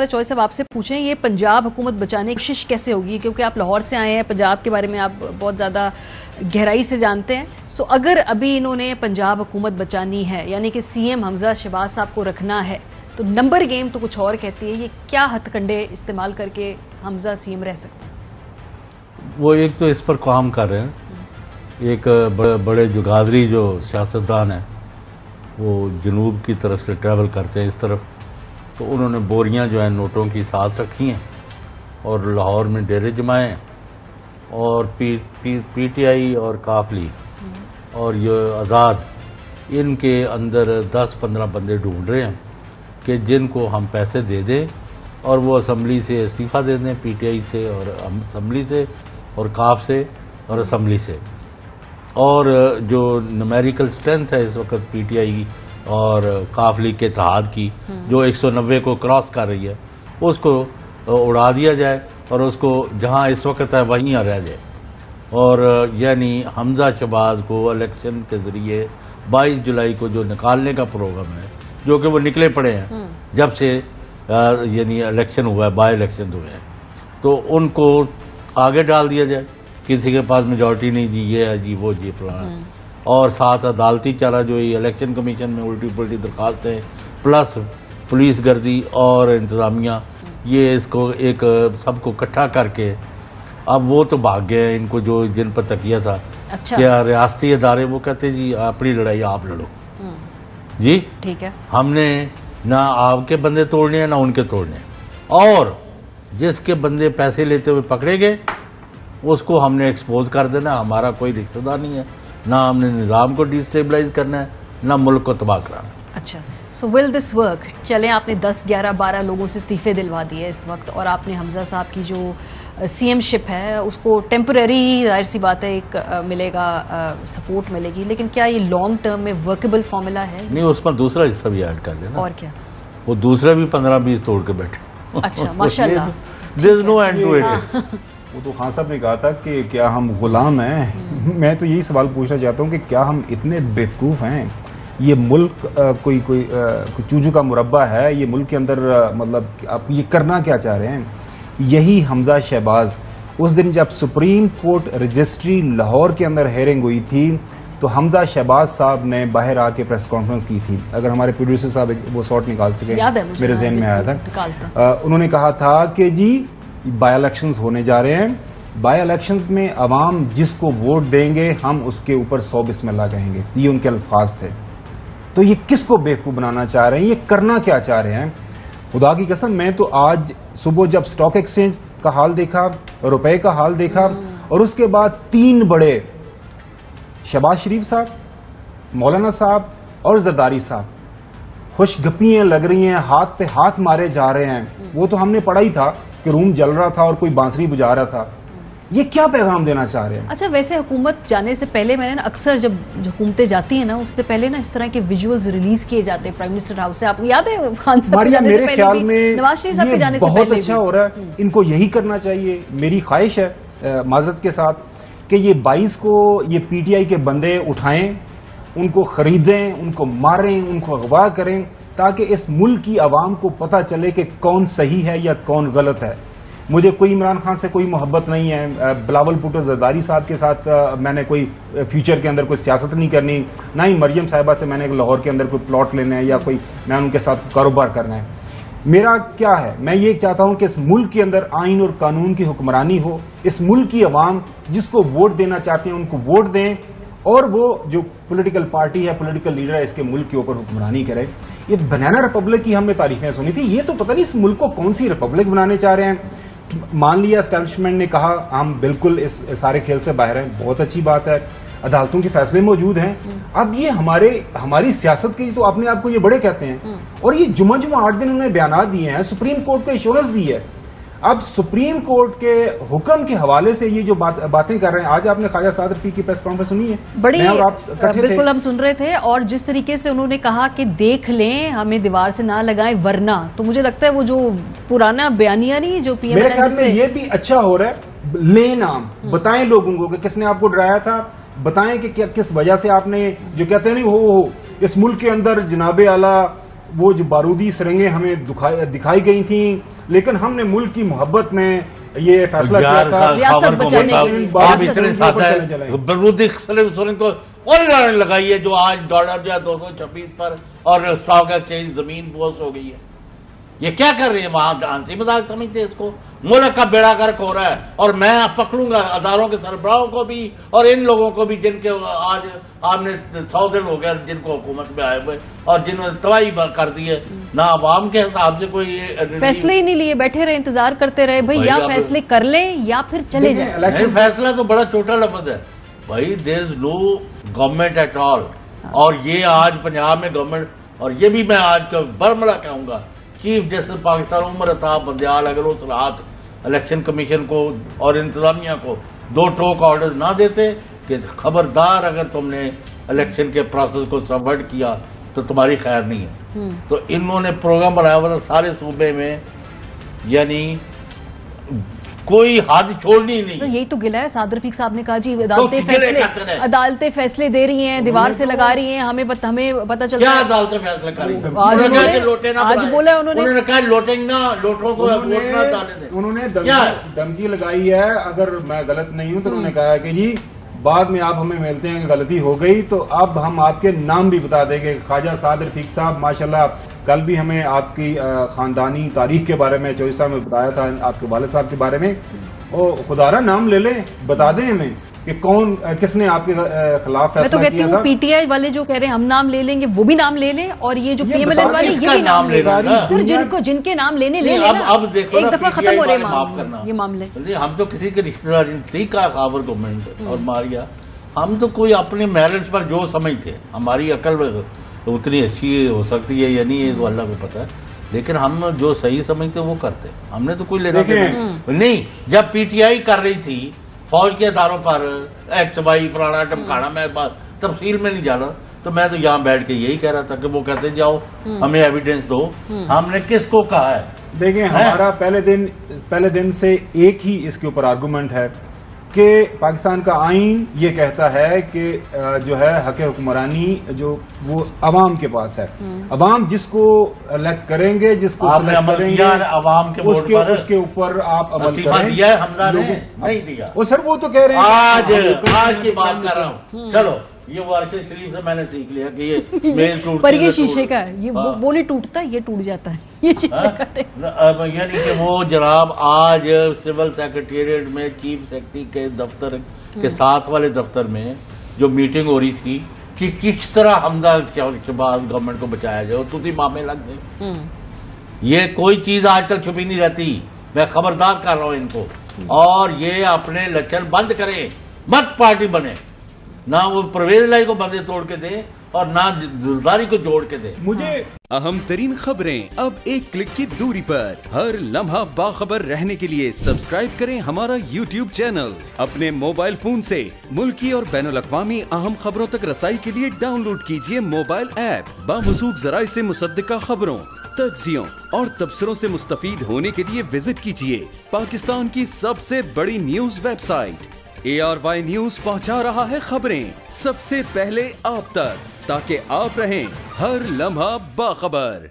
Choice अब आपसे पूछें, ये पंजाब हुकूमत बचाने की कोशिश कैसे होगी, क्योंकि आप लाहौर से आए हैं, पंजाब के बारे में आप बहुत ज़्यादा गहराई से जानते हैं। सो अगर अभी इन्होंने पंजाब हुकूमत बचानी है, यानी कि सीएम हमजा शहबाज साहब को रखना है, तो नंबर गेम तो कुछ और कहती है, ये क्या हथकंडे इस्तेमाल करके हमजा सीएम रह सकते हैं? वो एक तो इस पर काम कर रहे हैं, एक बड़े जुगादरी जो सियासतदान हैं वो जनूब की तरफ से ट्रैवल करते हैं इस तरफ, तो उन्होंने बोरियां जो हैं नोटों की साथ रखी हैं और लाहौर में डेरे जमाए हैं और पीटीआई और काफली और ये आज़ाद इनके अंदर 10-15 बंदे ढूंढ रहे हैं कि जिनको हम पैसे दे दें और वो असम्बली से इस्तीफ़ा दे दें, पीटीआई से और असम्बली से और काफ से और असम्बली से। और जो न्यूमेरिकल स्ट्रेंथ है इस वक्त पीटीआई और काफ लीग के इत्तेहाद की जो 190 को क्रॉस कर रही है, उसको उड़ा दिया जाए और उसको जहां इस वक्त है वहीं रह जाए। और यानी हमजा शहबाज को इलेक्शन के ज़रिए 22 जुलाई को जो निकालने का प्रोग्राम है, जो कि वो निकले पड़े हैं जब से यानी इलेक्शन हुआ है, बाई इलेक्शन हुए हैं, तो उनको आगे डाल दिया जाए। किसी के पास मेजॉरिटी नहीं जी, ये है जी, वो जी, फलाना। और साथ अदालती चारा जो ये इलेक्शन कमीशन में उल्टी पुल्टी दरखास्तें प्लस पुलिस गर्दी और इंतज़ामिया, ये इसको एक सबको इकट्ठा करके अब वो तो भाग गए, इनको जो जिन पर तकिया था। अच्छा। क्या रियासती अदारे वो कहते जी अपनी लड़ाई आप लड़ो जी, ठीक है, हमने ना आपके बंदे तोड़ने हैं ना उनके तोड़ने हैं। और जिसके बंदे पैसे लेते हुए पकड़े गए उसको हमने एक्सपोज कर देना, हमारा कोई रिश्तेदार नहीं है, ना हमने निज़ाम को डिस्टेबलाइज करना है ना मुल्क को तबाह कराना। अच्छा, सो विल दिस वर्क? चले, आपने 10, 11, 12 लोगों से इस्तीफे दिलवा दिए इस वक्त, और आपने हमजा साहब की जो सीएमशिप है उसको टेम्पररी, जाहिर सी बात है, एक मिलेगा, सपोर्ट मिलेगी, लेकिन क्या ये लॉन्ग टर्म में वर्केबल फॉर्मूला है? नहीं, उसमें दूसरा हिस्सा भी ऐड कर लेना। और क्या? वो दूसरा भी 15-20 तोड़ के बैठे। अच्छा, माशाल्लाह, there is no end to it. वो तो खान साहब ने कहा था कि क्या हम गुलाम हैं। मैं तो यही सवाल पूछना चाहता हूँ कि क्या हम इतने बेवकूफ़ हैं? ये मुल्क कोई चूजू का मुरब्बा है, ये मुल्क के अंदर मतलब आप ये करना क्या चाह रहे हैं? यही हमजा शहबाज उस दिन जब सुप्रीम कोर्ट रजिस्ट्री लाहौर के अंदर हेयरिंग हुई थी तो हमजा शहबाज साहब ने बाहर आके प्रेस कॉन्फ्रेंस की थी। अगर हमारे प्रोड्यूसर साहब वो शॉट निकाल सके, मेरे जहन में आया था, उन्होंने कहा था कि जी बाई इलेक्शंस होने जा रहे हैं, बाई इलेक्शंस में अवाम जिसको वोट देंगे हम उसके ऊपर 100 बिस्मिल्लाह कहेंगे, ये उनके अल्फाज थे। तो ये किसको बेवकूफ बनाना चाह रहे हैं? ये करना क्या चाह रहे हैं? खुदा की कसम, मैं तो आज सुबह जब स्टॉक एक्सचेंज का हाल देखा, रुपए का हाल देखा, और उसके बाद 3 बड़े, शहबाज शरीफ साहब, मौलाना साहब और जरदारी साहब, खुशगपियां लग रही हैं, हाथ पे हाथ मारे जा रहे हैं। वो तो हमने पढ़ा ही था कि रूम जल रहा था और कोई बांसुरी बुझा रहा था। ये क्या पैगाम देना चाह रहे हैं? अच्छा, वैसे हुकूमत जाने से पहले मैंने ना अक्सर जब हुकूमतें जाती है ना, उससे पहले ना इस तरह के विजुअल्स रिलीज किए जाते हैं प्राइम मिनिस्टर हाउस से। आपको याद है खान साहब के जाने से पहले, ख्याल में नवाज शरीफ साहब के जाने से बहुत पहले अच्छा हो रहा है, इनको यही करना चाहिए। मेरी ख्वाहिश है माजरत के साथ कि ये 22 को ये पीटीआई के बंदे उठाएं, उनको खरीदें, उनको मारें, उनको अगवा करें, ताकि इस मुल्क की आवाम को पता चले कि कौन सही है या कौन गलत है। मुझे कोई इमरान खान से कोई मोहब्बत नहीं है, बिलावल भुट्टो जरदारी साहब के साथ मैंने कोई फ्यूचर के अंदर कोई सियासत नहीं करनी, ना ही मरियम साहिबा से मैंने लाहौर के अंदर कोई प्लॉट लेना है या कोई मैं उनके साथ कारोबार करना है। मेरा क्या है, मैं ये चाहता हूं कि इस मुल्क के अंदर आइन और कानून की हुक्मरानी हो, इस मुल्क की अवाम जिसको वोट देना चाहते हैं उनको वोट दें, और वो जो पॉलिटिकल पार्टी है, पॉलिटिकल लीडर है, इसके मुल्क के ऊपर हुक्मरानी करे। ये बनाना रिपब्लिक की हमने तारीफें सुनी थी, ये तो पता नहीं इस मुल्क को कौन सी रिपब्लिक बनाने चाह रहे हैं। मान लिया एस्टैब्लिशमेंट ने कहा हम बिल्कुल इस सारे खेल से बाहर हैं, बहुत अच्छी बात है, अदालतों के फैसले मौजूद हैं। अब ये हमारी सियासत के तो अपने आप को ये बड़े कहते हैं, और ये जुमा 8 दिन उन्होंने बयान दिए हैं, सुप्रीम कोर्ट को इंश्योरेंस दी है। अब सुप्रीम कोर्ट के हुक्म के हवाले से ये जो बातें कर रहे हैं, आज आपने ख्वाजा साद रफीक की प्रेस कॉन्फ्रेंस सुनी है, बड़ी बिल्कुल हम सुन रहे थे, और जिस तरीके से उन्होंने कहा कि देख लें हमें दीवार से ना लगाएं वरना, तो मुझे लगता है वो जो पुराना बयानिया नहीं जो पीएम, मेरे ख्याल में ये भी अच्छा हो रहा है। ले नाम बताएं लोगों को कि किसने आपको डराया था, बताएं कि किस वजह से आपने, जो कहते हैं नहीं हो इस मुल्क के अंदर जनाबे आला वो जो बारूदी सरंगे हमें दिखाई गई थी, लेकिन हमने मुल्क की मोहब्बत में ये फैसला किया था रियासत बचाने के लिए। आप इतने साथ है बारूदी सरंग तो और लगाई है जो आज डॉलर जो है 226 पर और स्टॉक एक्सचेंज जमीन बोस हो गई है। ये क्या कर रही है वहां? हंसी मजाक समझते हैं इसको। मुल्क का बेड़ा गर्क हो रहा है और मैं पकड़ूंगा अदारों के सरबराहों को भी और इन लोगों को भी जिनके आज आपने 100 दिन हो गया जिनको हुकूमत में आए हुए और जिन्होंने तबाही कर दी है। ना आवाम के हिसाब से कोई फैसले ही नहीं लिए, बैठे रहे, इंतजार करते रहे भाई या फैसले कर लें या फिर चले जाए। फैसला तो बड़ा छोटा लफ्ज है भाई, there is no government at all. और ये आज पंजाब में गवर्नमेंट, और ये भी मैं आज का बरमला कहूंगा, चीफ जस्टिस पाकिस्तान उमर अताब बंदयाल अगर उस रात इलेक्शन कमीशन को और इंतजामिया को 2 टोक ऑर्डर ना देते कि खबरदार अगर तुमने इलेक्शन के प्रोसेस को सबवर्ट किया तो तुम्हारी खैर नहीं है, तो इन्होंने प्रोग्राम बनाया हुआ था सारे सूबे में, यानी कोई हाथ छोड़नी ही नहीं। तो यही तो गिला है। साद रफीक साहब ने कहा जी अदालतें फैसले दे रही हैं, दीवार से लगा रही हैं, हमें पता चलता है। क्या अदालतें फैसले कर रही हैं? आज बोला उन्होंने कहा लोटों को वोट ना डालने दें। उन्होंने धमकी लगाई है, अगर मैं गलत नहीं हूं तो उन्होंने कहा है कि जी बाद में आप हमें मिलते हैं कि गलती हो गई तो अब हम आपके नाम भी बता देंगे। ख्वाजा साद रफीक साहब माशाल्लाह कल भी हमें आपकी खानदानी तारीख के बारे में चौधरी साहब ने बताया था, आपके वालिद साहब के बारे में। और खुदारा नाम ले लें, बता दें हमें कि कौन किसने आपके खिलाफ फैसला किया था। मैं तो कहती हूँ पीटीआई वाले जो कह रहे हैं हम नाम ले लेंगे, वो भी नाम ले लें, और ये जो पीएमएलएन वाले ये भी नाम ले लें। जिनके नाम लेने ले लेना। अब देखो एक दफा खत्म हो रहे ये मामले। हम तो किसी के रिश्तेदार नहीं का खबर गवर्नमेंट और मारिया, हम तो कोई अपने मेरिट्स पर जो समझते, हमारी अकल उतनी अच्छी हो सकती है या नहीं ये तो अल्लाह को पता है, लेकिन हम जो सही समझते वो करते, हमने तो कोई लेना देना नहीं। जब पीटीआई कर रही थी फौज के अदारों पर एक्स वाई फलाना टमकाना, मैं तफसील में नहीं जाना, तो मैं तो यहाँ बैठ के यही कह रहा था कि वो कहते जाओ हमें एविडेंस दो। हमने किसको कहा है? देखिए हमारा पहले दिन से एक ही इसके ऊपर आर्गूमेंट है कि पाकिस्तान का आइन ये कहता है कि जो है हक हुक्मरानी जो वो अवाम के पास है। अवाम जिसको इलेक्ट करेंगे, जिसको सिलेक्ट करेंगे, अवाम के उसके ऊपर आप अमल करें। दिया है हमजा ने नहीं दिया। वो सर वो तो कह रहे हैं आज की बात कर रहा हूँ। चलो ये वारसिक शरीफ से मैंने सीख लिया कि ये मेल टूटता पर ये शीशे का है, ये वो नहीं टूटता, ये टूट जाता है, ये शीशे का है। यानी कि वो जनाब आज सिविल सेक्रेटेरिएट में चीफ सेक्रेटरी के दफ्तर के साथ वाले दफ्तर में जो मीटिंग हो रही थी कि किस तरह हमजा शहबाज गवर्नमेंट को बचाया जाए, तुझी मामे लग गए। ये कोई चीज आजकल छुपी नहीं रहती, मैं खबरदार कर रहा हूं इनको। और ये अपने लक्षण बंद करें, मत पार्टी बने, ना वो परवेज लाई को बंदे तोड़ के दे और ना जुर्दारी को जोड़ के दे। मुझे अहम तरीन खबरें अब एक क्लिक की दूरी पर, हर लम्हा बाखबर रहने के लिए सब्सक्राइब करें हमारा YouTube चैनल। अपने मोबाइल फोन से मुल्की और बैनुल-अक़वामी अहम खबरों तक रसाई के लिए डाउनलोड कीजिए मोबाइल ऐप। बामसूख जराए से मुसद्दिका खबरों, तज्जियों और तबसरों से मुस्तफीद होने के लिए विजिट कीजिए पाकिस्तान की सबसे बड़ी न्यूज वेबसाइट। ARY न्यूज पहुंचा रहा है खबरें सबसे पहले आप तक, ताकि आप रहें हर लम्हा बाखबर।